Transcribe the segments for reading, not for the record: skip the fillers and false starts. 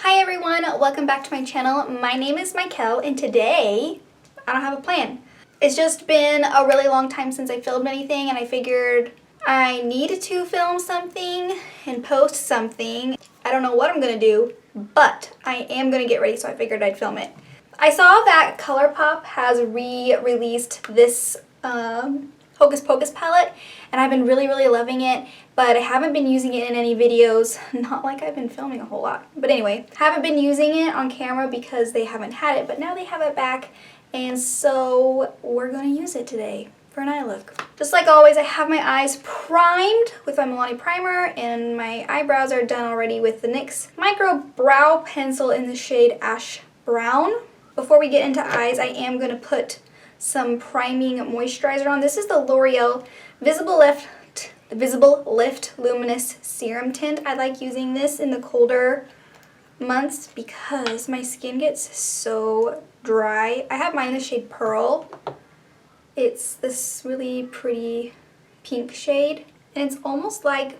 Hi everyone, welcome back to my channel. My name is Michael and today I don't have a plan. It's just been a really long time since I filmed anything and I figured I needed to film something and post something. I don't know what I'm gonna do, but I am gonna get ready, so I figured I'd film it. I saw that ColourPop has re-released this Hocus Pocus palette and I've been really loving it, but I haven't been using it in any videos. Not like I've been filming a whole lot, but anyway, haven't been using it on camera because they haven't had it, but now they have it back and so we're gonna use it today for an eye look. Just like always, I have my eyes primed with my Milani primer and my eyebrows are done already with the NYX Micro Brow Pencil in the shade Ash Brown. Before we get into eyes, I am going to put some priming moisturizer on. This is the L'Oreal Visible Lift Luminous Serum Tint. I like using this in the colder months because my skin gets so dry. I have mine in the shade Pearl. It's this really pretty pink shade, and it's almost like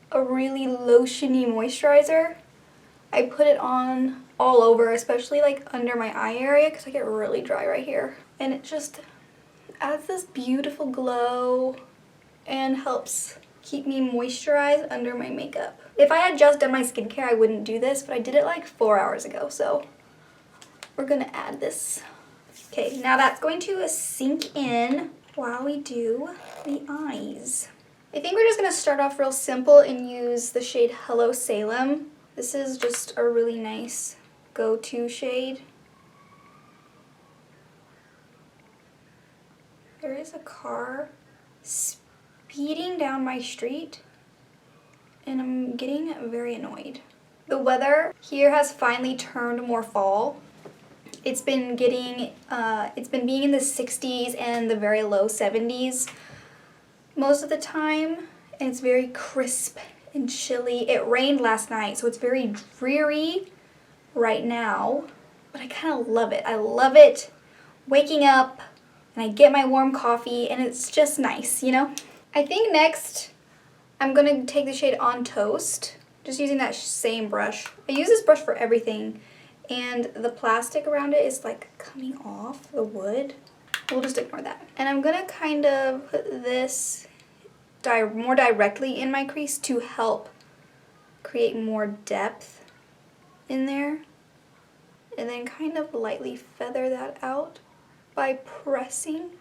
a really lotiony moisturizer. I put it on all over, especially like under my eye area because I get really dry right here. And it just adds this beautiful glow and helps keep me moisturized under my makeup. If I had just done my skincare, I wouldn't do this, but I did it like 4 hours ago, so we're gonna add this. Okay, now that's going to sink in while we do the eyes. I think we're just gonna start off real simple and use the shade Hello Salem. This is just a really nice go-to shade. There is a car speeding down my street and I'm getting very annoyed. The weather here has finally turned more fall. It's been being in the 60s and the very low 70s most of the time, and it's very crisp and chilly. It rained last night, so it's very dreary right now, but I kind of love it. I love it waking up and I get my warm coffee and it's just nice, you know? I think next I'm gonna take the shade On Toast, just using that same brush. I use this brush for everything, and the plastic around it is like coming off the wood. We'll just ignore that. And I'm gonna kind of put this more directly in my crease to help create more depth in there, and then kind of lightly feather that out by pressing.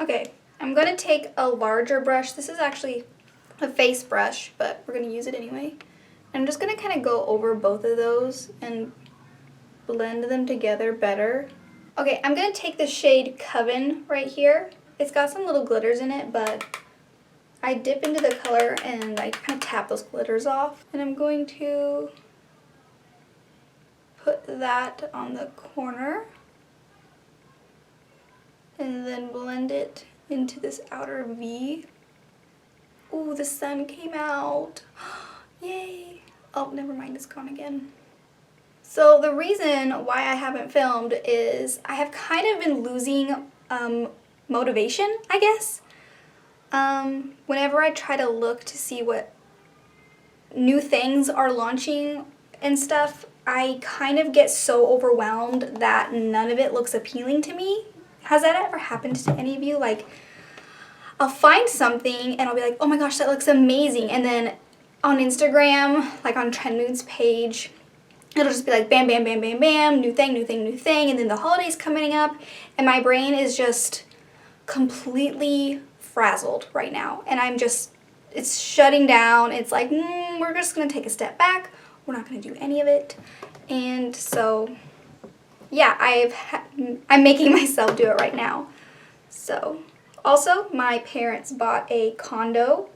Okay, I'm going to take a larger brush. This is actually a face brush, but we're going to use it anyway. I'm just going to kind of go over both of those and blend them together better. Okay, I'm going to take the shade Coven right here. It's got some little glitters in it, but I dip into the color and I kind of tap those glitters off. And I'm going to put that on the corner and then blend it into this outer V. Ooh, the sun came out. Yay. Oh, never mind, it's gone again. So the reason why I haven't filmed is I have kind of been losing motivation, I guess. Whenever I try to look to see what new things are launching and stuff, I kind of get so overwhelmed that none of it looks appealing to me. Has that ever happened to any of you? Like, I'll find something and I'll be like, oh my gosh, that looks amazing. And then on Instagram, like on Trend Moods page, it'll just be like bam, bam, bam, bam, bam, new thing, new thing, new thing. And then the holidays coming up and my brain is just completely frazzled right now. And it's shutting down. It's like, we're just going to take a step back. We're not going to do any of it. And so, yeah, I'm making myself do it right now. So, also, my parents bought a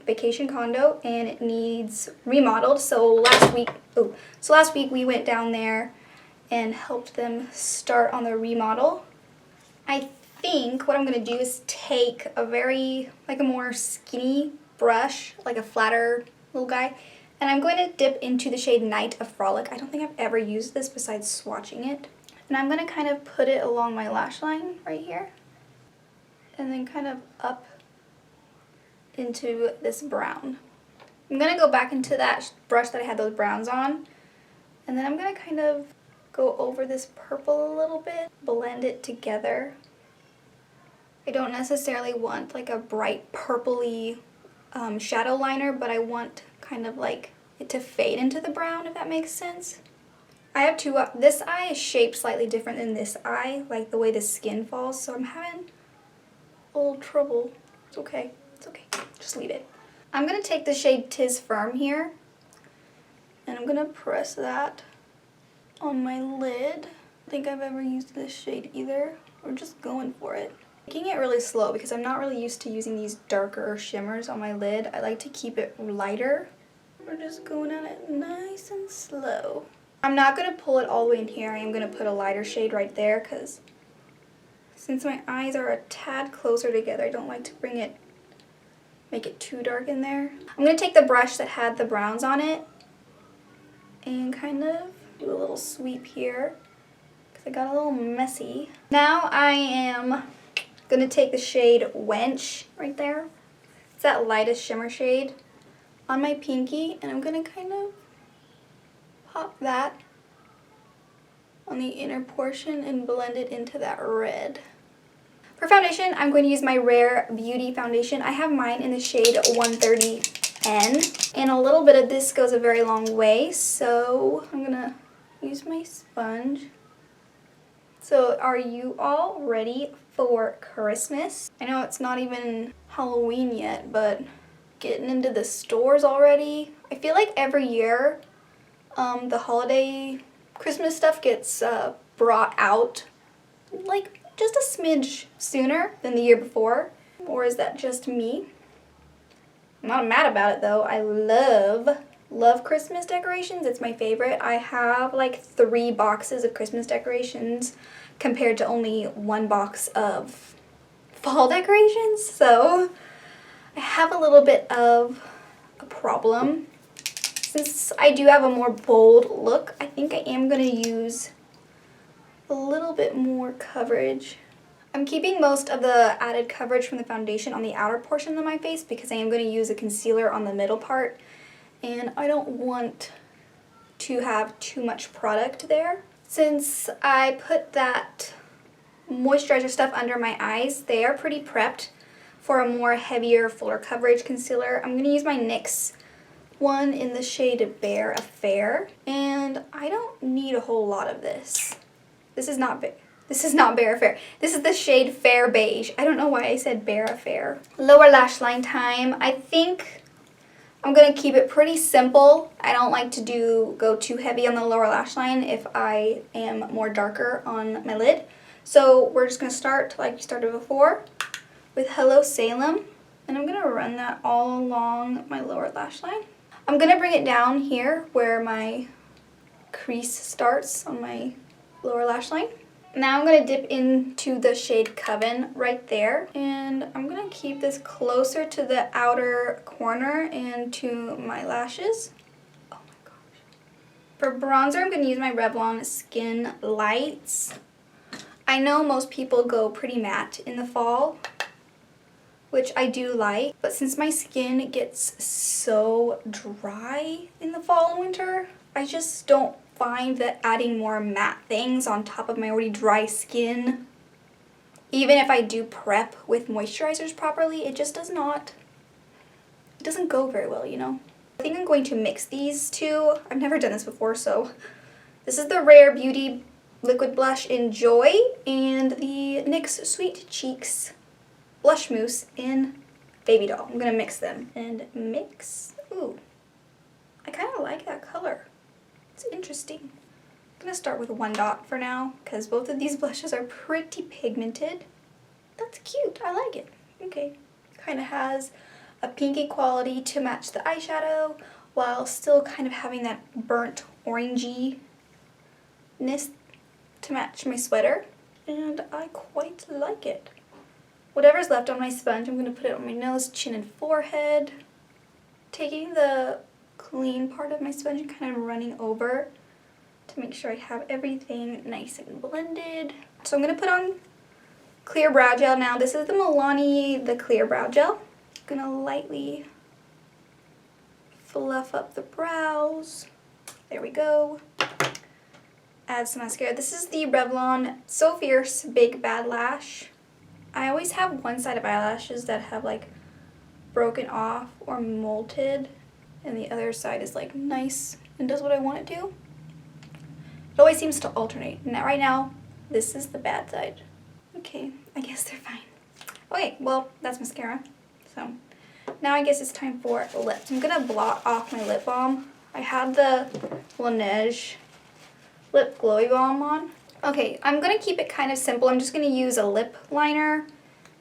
vacation condo, and it needs remodeled. So last week we went down there and helped them start on the remodel. I think what I'm going to do is take a more skinny brush, like a flatter little guy, and I'm going to dip into the shade Night of Frolic. I don't think I've ever used this besides swatching it. And I'm going to kind of put it along my lash line right here, and then kind of up into this brown. I'm going to go back into that brush that I had those browns on And then I'm going to kind of go over this purple a little bit, blend it together. I don't necessarily want like a bright purpley shadow liner, but I want kind of like it to fade into the brown, if that makes sense. I have two, this eye is shaped slightly different than this eye, like the way the skin falls, so I'm having a little trouble. It's okay, just leave it. I'm going to take the shade Tis Firm here, and I'm going to press that on my lid. I don't think I've ever used this shade either. We're just going for it. Making it really slow because I'm not really used to using these darker shimmers on my lid. I like to keep it lighter. We're just going at it nice and slow. I'm not going to pull it all the way in here. I am going to put a lighter shade right there because since my eyes are a tad closer together, I don't like to make it too dark in there. I'm going to take the brush that had the browns on it and kind of do a little sweep here because I got a little messy. Now I am going to take the shade Wench right there. It's that lightest shimmer shade on my pinky, and I'm going to kind of pop that on the inner portion and blend it into that red. For foundation, I'm going to use my Rare Beauty foundation. I have mine in the shade 130N, and a little bit of this goes a very long way, so I'm going to use my sponge. So are you all ready for Christmas? I know it's not even Halloween yet, but getting into the stores already. I feel like every year the holiday Christmas stuff gets brought out like just a smidge sooner than the year before. Or is that just me? I'm not mad about it though. I love Christmas decorations. It's my favorite. I have like 3 boxes of Christmas decorations compared to only 1 box of fall decorations. So I have a little bit of a problem. Since I do have a more bold look, I think I am going to use a little bit more coverage. I'm keeping most of the added coverage from the foundation on the outer portion of my face because I am going to use a concealer on the middle part, and I don't want to have too much product there. Since I put that moisturizer stuff under my eyes, they are pretty prepped for a more heavier, fuller coverage concealer. I'm going to use my NYX one in the shade Bare Affair, and I don't need a whole lot of this. This is not Bare Affair. This is the shade Fair Beige. I don't know why I said Bare Affair. Lower lash line time. I think I'm going to keep it pretty simple. I don't like to go too heavy on the lower lash line if I am more darker on my lid. So we're just going to start like we started before with Hello Salem, and I'm going to run that all along my lower lash line. I'm going to bring it down here where my crease starts on my lower lash line. Now I'm going to dip into the shade Coven right there, and I'm going to keep this closer to the outer corner and to my lashes. Oh my gosh. For bronzer, I'm going to use my Revlon Skin Lights. I know most people go pretty matte in the fall, which I do like, but since my skin gets so dry in the fall and winter, I just don't find that adding more matte things on top of my already dry skin, even if I do prep with moisturizers properly, it just doesn't go very well, you know? I think I'm going to mix these two. I've never done this before, so this is the Rare Beauty Liquid Blush in Joy and the NYX Sweet Cheeks Blush Mousse in Baby Doll. I'm going to mix them. And mix. Ooh, I kind of like that color. It's interesting. I'm going to start with 1 dot for now because both of these blushes are pretty pigmented. That's cute. I like it. Okay. Kind of has a pinky quality to match the eyeshadow while still kind of having that burnt orangey-ness to match my sweater. And I quite like it. Whatever's left on my sponge, I'm going to put it on my nose, chin, and forehead. Taking the clean part of my sponge and kind of running over to make sure I have everything nice and blended. So I'm going to put on clear brow gel now. This is the Milani, the clear brow gel. I'm going to lightly fluff up the brows. There we go. add some mascara. This is the Revlon So Fierce Big Bad Lash. I always have one side of eyelashes that have like broken off or molted, and the other side is like nice and does what I want it to. It always seems to alternate. And right now, this is the bad side. Okay, I guess they're fine. Okay, well, that's mascara. So now I guess it's time for lips. I'm gonna blot off my lip balm. I had the Laneige lip glowy balm on. Okay, I'm gonna keep it kind of simple. I'm just gonna use a lip liner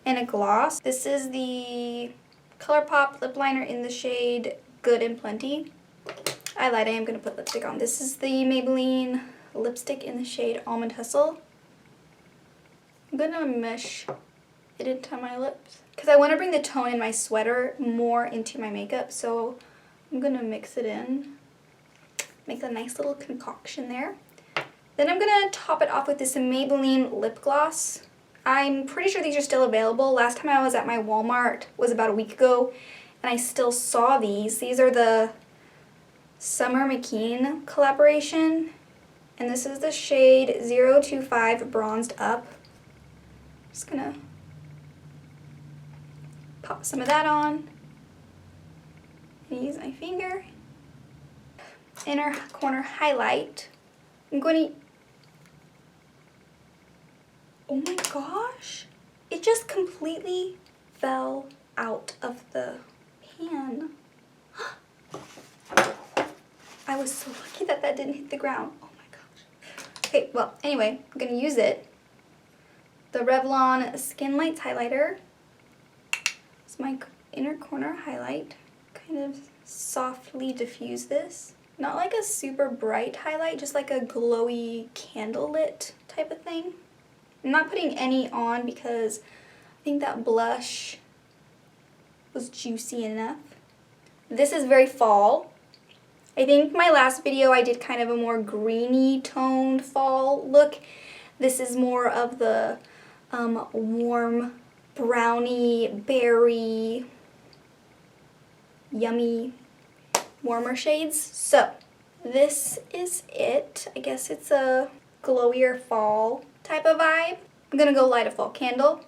and a gloss. This is the ColourPop lip liner in the shade Good and Plenty. I lied, I am gonna put lipstick on. This is the Maybelline lipstick in the shade Almond Hustle. I'm gonna mesh it into my lips because I want to bring the tone in my sweater more into my makeup, so I'm gonna mix it in, make a nice little concoction there. Then I'm gonna top it off with this Maybelline lip gloss. I'm pretty sure these are still available. Last time I was at my Walmart was about a week ago, and I still saw these. These are the Summer McKean collaboration, and this is the shade 025 Bronzed Up. Just gonna pop some of that on and use my finger. Inner corner highlight. I'm going to, oh my gosh, it just completely fell out of the pan. I was so lucky that that didn't hit the ground. Oh my gosh. Okay, well, anyway, I'm going to use it. The Revlon Skin Lights Highlighter. It's my inner corner highlight. Kind of softly diffuse this. Not like a super bright highlight, just like a glowy candlelit type of thing. I'm not putting any on because I think that blush was juicy enough. This is very fall. I think my last video I did kind of a more greeny toned fall look. This is more of the warm brownie, berry, yummy, warmer shades. So this is it. I guess it's a glowier fall type of vibe. I'm gonna go light a fall candle,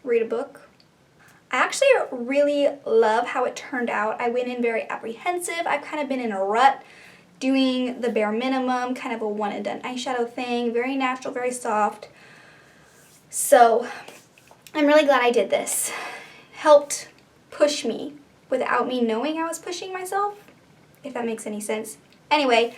read a book. I actually really love how it turned out. I went in very apprehensive. I've kind of been in a rut doing the bare minimum, kind of a one and done eyeshadow thing, very natural, very soft. So I'm really glad I did this. Helped push me without me knowing I was pushing myself, if that makes any sense. Anyway,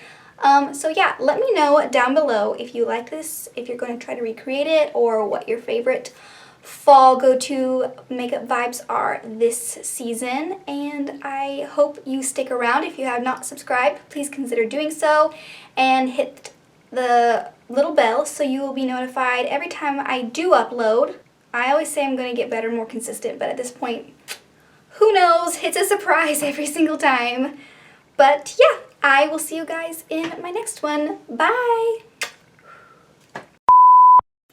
so yeah, let me know down below if you like this, if you're going to try to recreate it, or what your favorite fall go-to makeup vibes are this season. And I hope you stick around. If you have not subscribed, please consider doing so and hit the little bell so you will be notified every time I do upload. I always say I'm going to get better, more consistent, but at this point, who knows? It's a surprise every single time. But yeah, I will see you guys in my next one. Bye!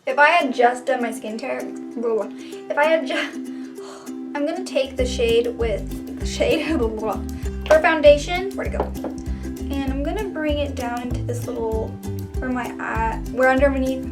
If I had just done my skincare, I'm going to take the shade with, for foundation, where'd it go? And I'm going to bring it down into this little, where my eye, where underneath,